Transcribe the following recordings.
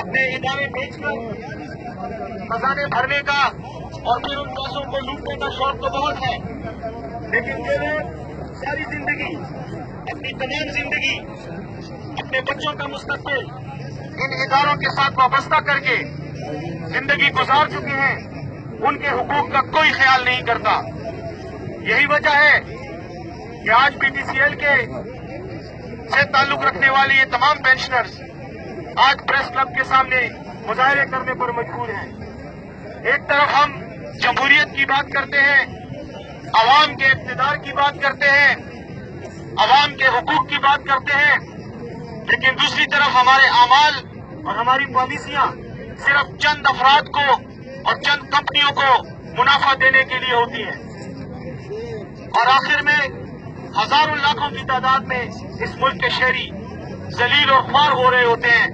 اپنے ادارے بیچ کر خزانے بھرنے کا اور پھر ان پیسوں کو لوٹنے کا شوق تو بہت ہے، لیکن یہ لوگ ساری زندگی، اپنی تمام زندگی، اپنے بچوں کا مستقبل ان اداروں کے ساتھ وابستہ کر کے زندگی گزار چکے ہیں، ان کے حقوق کا کوئی خیال نہیں کرتا۔ یہی وجہ ہے کہ آج پی ٹی سی ایل کے سے تعلق رکھنے والے یہ تمام پینشنرز آج پریس کلب کے سامنے مظاہرے کرنے پر مجبور ہیں۔ ایک طرف ہم جمہوریت کی بات کرتے ہیں، عوام کے اقتدار کی بات کرتے ہیں، عوام کے حقوق کی بات کرتے ہیں، لیکن دوسری طرف ہمارے اعمال اور ہماری پالیسیاں صرف چند افراد کو اور چند کمپنیوں کو منافع دینے کے لیے ہوتی ہیں، اور آخر میں ہزاروں لاکھوں کی تعداد میں اس ملک کے شہری ذلیل اور خوار ہو رہے ہوتے ہیں،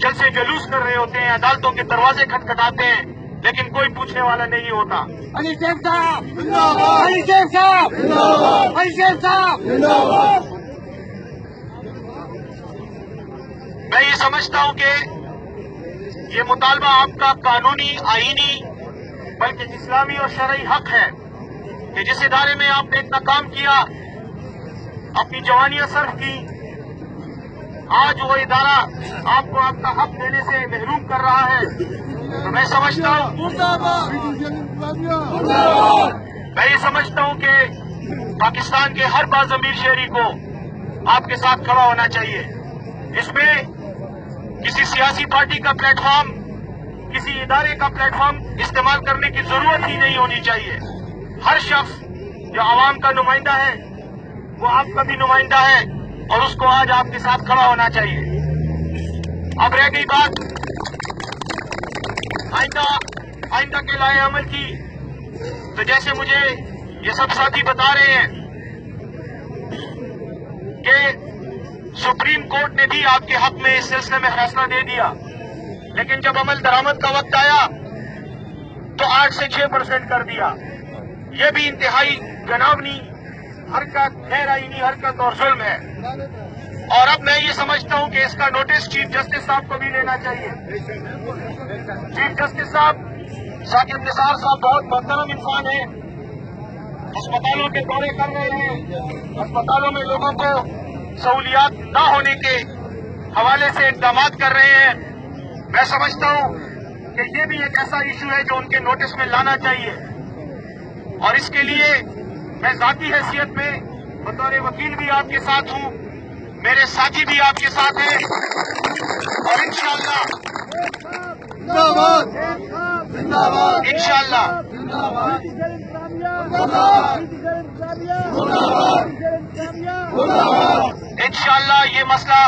جلسے جلوس کر رہے ہوتے ہیں، عدالتوں کے دروازے کھٹکھٹاتے ہیں، لیکن کوئی پوچھنے والا نہیں ہوتا۔ علی شیخ صاحب علی شیخ صاحب علی شیخ صاحب میں یہ سمجھتا ہوں کہ یہ مطالبہ آپ کا قانونی، آئینی بلکہ اسلامی اور شرعی حق ہے کہ جس ادارے میں آپ نے اتنا کام کیا، اپنی جوانیاں صرف کی، آج وہ ادارہ آپ کو آپ کا حق دینے سے محروم کر رہا ہے، تو میں سمجھتا ہوں کہ پاکستان کے ہر باضمیر شہری کو آپ کے ساتھ کھڑا ہونا چاہیے۔ اس میں کسی سیاسی پارٹی کا پلیٹ فارم، کسی ادارے کا پلیٹ فارم استعمال کرنے کی ضرورت ہی نہیں ہونی چاہیے۔ ہر شخص جو عوام کا نمائندہ ہے وہ آپ کا بھی نمائندہ ہے، اور اس کو آج آپ کے ساتھ کھڑا ہونا چاہیے۔ اب رہ گئی بات آئندہ کے لائے عمل کی، تو جیسے مجھے یہ سب ساتھی بتا رہے ہیں کہ سپریم کورٹ نے بھی آپ کے حق میں اس سلسلے میں فیصلہ دے دیا، لیکن جب عمل درآمد کا وقت آیا تو 8 سے 6% کر دیا۔ یہ بھی انتہائی جنابنی حرکت، غیر آئینی حرکت اور ظلم ہے، اور اب میں یہ سمجھتا ہوں کہ اس کا نوٹس چیف جسٹس صاحب کو بھی لینا چاہیے۔ چیف جسٹس صاحب ثاقب نثار صاحب بہت محترم انسان ہیں، اسپتالوں کے دورے کر رہے ہیں، اسپتالوں میں لوگوں کو سہولیات نہ ہونے کے حوالے سے اقدامات کر رہے ہیں۔ میں سمجھتا ہوں کہ یہ بھی ایک ایسا ایشو ہے جو ان کے نوٹس میں لانا چاہیے، اور اس کے لیے میں ذاتی حیثیت میں بطور وکیل بھی آپ کے ساتھ ہوں، میرے ساتھی بھی آپ کے ساتھ ہیں، اور انشاءاللہ یہ مسئلہ،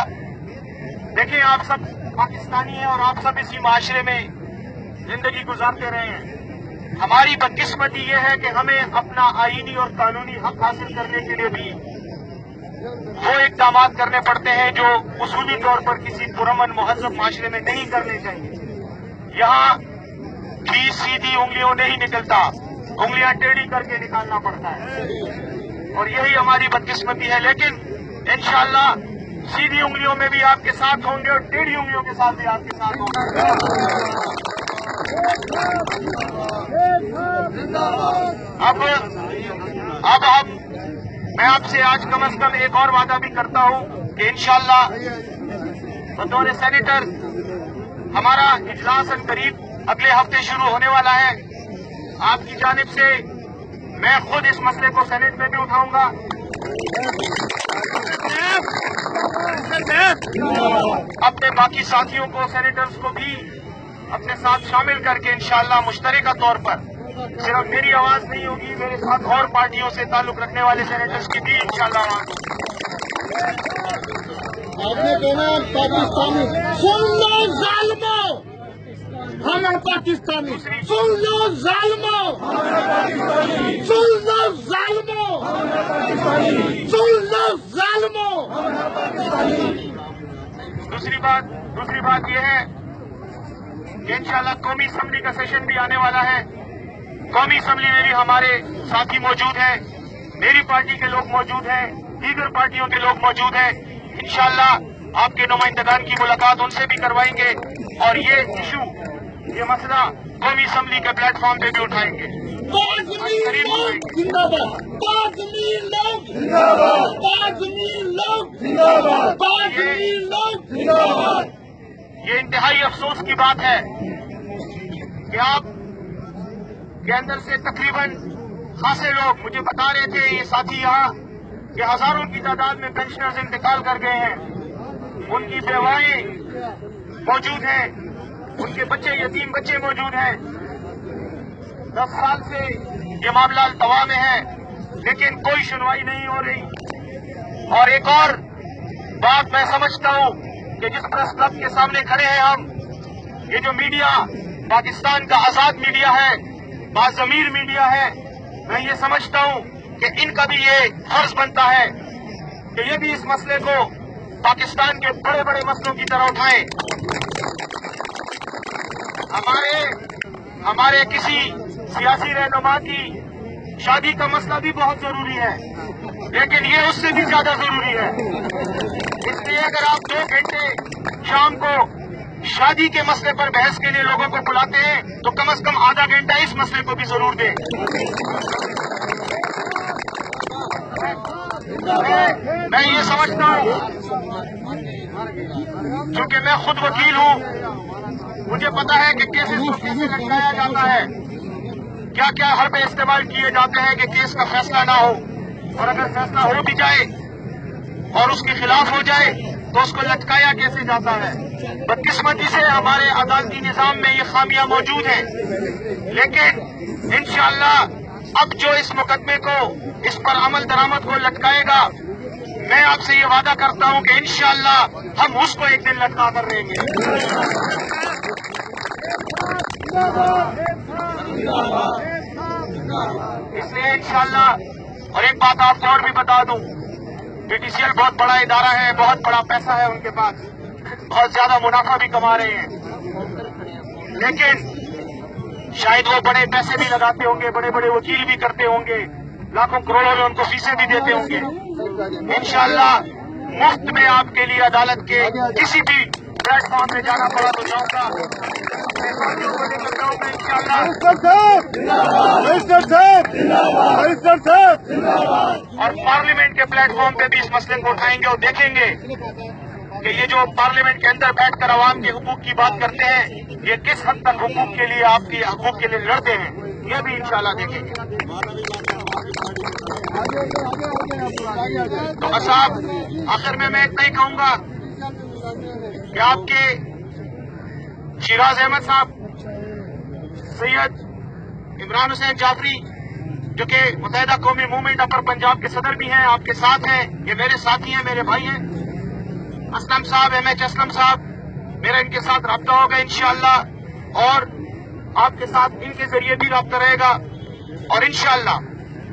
دیکھیں آپ سب پاکستانی ہیں اور آپ سب اسی معاشرے میں زندگی گزارتے رہے ہیں۔ ہماری بدقسمتی یہ ہے کہ ہمیں اپنا آئینی اور قانونی حق حاصل کرنے کے لیے بھی وہ اقدامات کرنے پڑتے ہیں جو اصولی طور پر کسی پرامن مہذب معاشرے میں نہیں کرنے چاہیے۔ یہاں بھی سیدھی انگلیوں نہیں نکلتا، انگلیاں ٹیڑھی کر کے نکالنا پڑتا ہے، اور یہی ہماری بدقسمتی ہے، لیکن انشاءاللہ سیدھی انگلیوں میں بھی آپ کے ساتھ ہوں گے اور ٹیڑھی انگلیوں کے ساتھ بھی آپ کے ساتھ ہوں گے۔ اب میں آپ سے آج کم از کم ایک اور وعدہ بھی کرتا ہوں کہ انشاءاللہ بطور سینیٹر ہمارا اجلاس قریب اگلے ہفتے شروع ہونے والا ہے۔ آپ کی جانب سے میں خود اس مسئلے کو سینیٹ میں بھی اٹھاؤں گا، اپنے باقی ساتھیوں کو، سینیٹرز کو بھی اپنے ساتھ شامل کر کے انشاءاللہ مشترکہ طور پر صرف میری آواز نہیں ہوگی، میرے ساتھ اور پارٹیوں سے تعلق رکھنے والے سینیٹرز کی بھی انشاءاللہ آواز ہوگی۔ آپ نے کہنا پاکستانی سن لو ظالموں، ہم پاکستانی سن لو ظالموں، سن لو ظالموں، سن لو ظالموں۔ دوسری بات یہ ہے کہ انشاءاللہ قومی اسمبلی کا سیشن بھی آنے والا ہے۔ قومی اسمبلی میں بھی ہمارے ساتھی موجود ہیں، میری پارٹی کے لوگ موجود ہیں، دیگر پارٹیوں کے لوگ موجود ہیں۔ انشاءاللہ آپ کے نمائندگان کی ملاقات ان سے بھی کروائیں گے، اور یہ ایشو، یہ مسئلہ قومی اسمبلی کے پلیٹ فارم پہ بھی اٹھائیں گے. یہ انتہائی افسوس کی بات ہے کہ آپ کے اندر سے تقریباً خاصے لوگ مجھے بتا رہے تھے، یہ ساتھی یہاں، کہ ہزاروں کی تعداد میں پینشنرز انتقال کر گئے ہیں. ان کی بیوائیں موجود ہیں، ان کے بچے، یتیم بچے موجود ہیں. 10 سال سے یہ معاملہ التوا میں ہے، لیکن کوئی سنوائی نہیں ہو رہی. اور ایک اور بات میں سمجھتا ہوں کہ جس پریس کلب کے سامنے کھڑے ہیں ہم، یہ جو میڈیا پاکستان کا آزاد میڈیا ہے، باضمیر میڈیا ہے، میں یہ سمجھتا ہوں کہ ان کا بھی یہ فرض بنتا ہے کہ یہ بھی اس مسئلے کو پاکستان کے بڑے بڑے مسئلوں کی طرح اٹھائیں. ہمارے کسی سیاسی رہنما کی شادی کا مسئلہ بھی بہت ضروری ہے، لیکن یہ اس سے بھی زیادہ ضروری ہے. اس لیے اگر آپ 2 گھنٹے شام کو شادی کے مسئلے پر بحث کے لیے لوگوں کو بلاتے ہیں تو کم از کم آدھا گھنٹہ اس مسئلے کو بھی ضرور دیں. میں یہ سمجھتا ہوں، کیونکہ میں خود وکیل ہوں، مجھے پتا ہے کہ کیسز کو کیسے لٹکایا جاتا ہے، کیا کیا حربے استعمال کیے جاتے ہیں کہ کیس کا فیصلہ نہ ہو، اور اگر فیصلہ ہو بھی جائے اور اس کے خلاف ہو جائے تو اس کو لٹکایا کیسے جاتا ہے. بدقسمتی سے ہمارے عدالتی نظام میں یہ خامیاں موجود ہیں، لیکن انشاءاللہ اب جو اس مقدمے کو، اس پر عمل درآمد کو لٹکائے گا، میں آپ سے یہ وعدہ کرتا ہوں کہ انشاءاللہ ہم اس کو ایک دن لٹکا کر رہیں گے. اس لیے انشاءاللہ، اور ایک بات آپ کو اور بھی بتا دوں، PTCL بہت بڑا ادارہ ہے، بہت بڑا پیسہ ہے ان کے پاس، بہت زیادہ منافع بھی کما رہے ہیں، لیکن شاید وہ بڑے پیسے بھی لگاتے ہوں گے، بڑے بڑے وکیل بھی کرتے ہوں گے، لاکھوں کروڑوں میں ان کو فیسیں بھی دیتے ہوں گے. انشاءاللہ مفت میں آپ کے لیے عدالت کے کسی بھی پلیٹ فارم میں جانا پڑا تو جاؤں گا. اور پارلیمنٹ کے پلیٹ فارم پہ بھی اس مسئلے کو اٹھائیں گے اور دیکھیں گے کہ یہ جو پارلیمنٹ کے اندر بیٹھ کر عوام کے حقوق کی بات کرتے ہیں، یہ کس حد تک حقوق کے لیے، آپ کے حقوق کے لیے لڑتے ہیں، یہ بھی انشاءاللہ دیکھیں گے. تو بس آخر میں اتنا ہی کہوں گا کہ آپ کے شیراز احمد صاحب، سید عمران حسین جعفری، جو کہ متحدہ قومی موومنٹ اپر پنجاب کے صدر بھی ہیں، آپ کے ساتھ ہیں، یہ میرے ساتھی ہیں، میرے بھائی ہیں. اسلم صاحب، MH اسلم صاحب، میرا ان کے ساتھ رابطہ ہوگا انشاءاللہ، اور آپ کے ساتھ ان کے ذریعے بھی رابطہ رہے گا. اور انشاءاللہ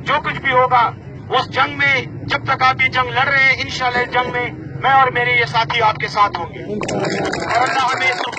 جو کچھ بھی ہوگا اس جنگ میں، جب تک آپ یہ جنگ لڑ رہے ہیں، انشاءاللہ اس جنگ میں میں اور میرے یہ ساتھی آپ کے ساتھ ہوں گے، اور اللہ ہمیں اس کو